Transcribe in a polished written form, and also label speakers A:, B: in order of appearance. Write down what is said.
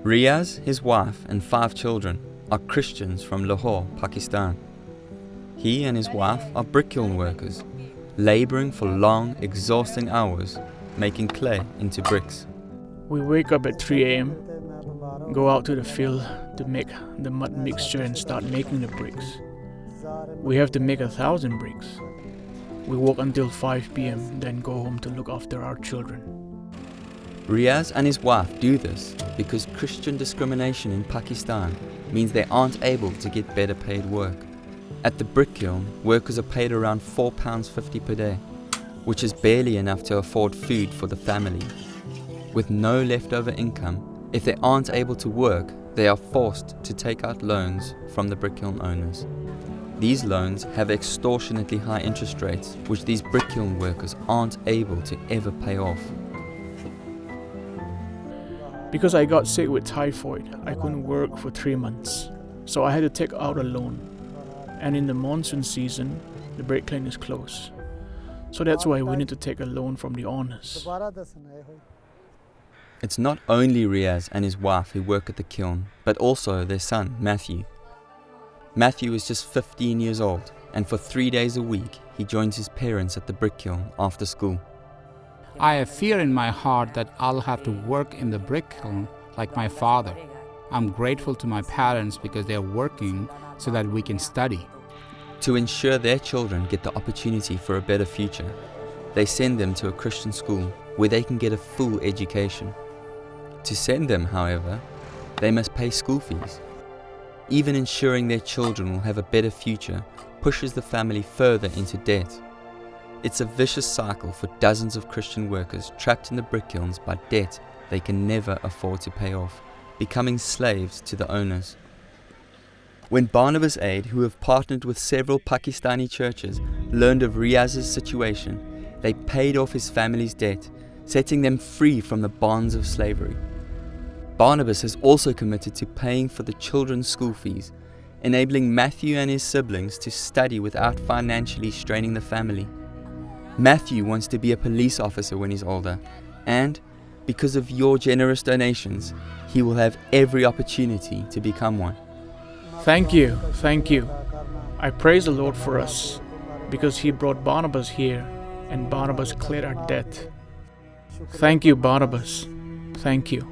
A: Riaz, his wife and 5 children are Christians from Lahore, Pakistan. He and his wife are brick kiln workers, labouring for long, exhausting hours, making clay into bricks.
B: We wake up at 3 a.m., go out to the field to make the mud mixture and start making the bricks. We have to make 1,000 bricks. We work until 5 p.m., then go home to look after our children.
A: Riaz and his wife do this because Christian discrimination in Pakistan means they aren't able to get better paid work. At the brick kiln, workers are paid around £4.50 per day, which is barely enough to afford food for the family. With no leftover income, if they aren't able to work, they are forced to take out loans from the brick kiln owners. These loans have extortionately high interest rates, which these brick kiln workers aren't able to ever pay off.
B: Because I got sick with typhoid, I couldn't work for 3 months, so I had to take out a loan. And in the monsoon season, the brick kiln is closed. So that's why we need to take a loan from the owners.
A: It's not only Riaz and his wife who work at the kiln, but also their son, Matthew. Matthew is just 15 years old, and for 3 days a week, he joins his parents at the brick kiln after school.
C: I have fear in my heart that I'll have to work in the brick kiln like my father. I'm grateful to my parents because they're working so that we can study.
A: To ensure their children get the opportunity for a better future, they send them to a Christian school where they can get a full education. To send them, however, they must pay school fees. Even ensuring their children will have a better future pushes the family further into debt. It's a vicious cycle for dozens of Christian workers trapped in the brick kilns by debt they can never afford to pay off, becoming slaves to the owners. When Barnabas Aid, who have partnered with several Pakistani churches, learned of Riaz's situation, they paid off his family's debt, setting them free from the bonds of slavery. Barnabas has also committed to paying for the children's school fees, enabling Matthew and his siblings to study without financially straining the family. Matthew wants to be a police officer when he's older, and because of your generous donations, he will have every opportunity to become one.
B: Thank you, thank you. I praise the Lord for us, because He brought Barnabas here, and Barnabas cleared our debt. Thank you, Barnabas. Thank you.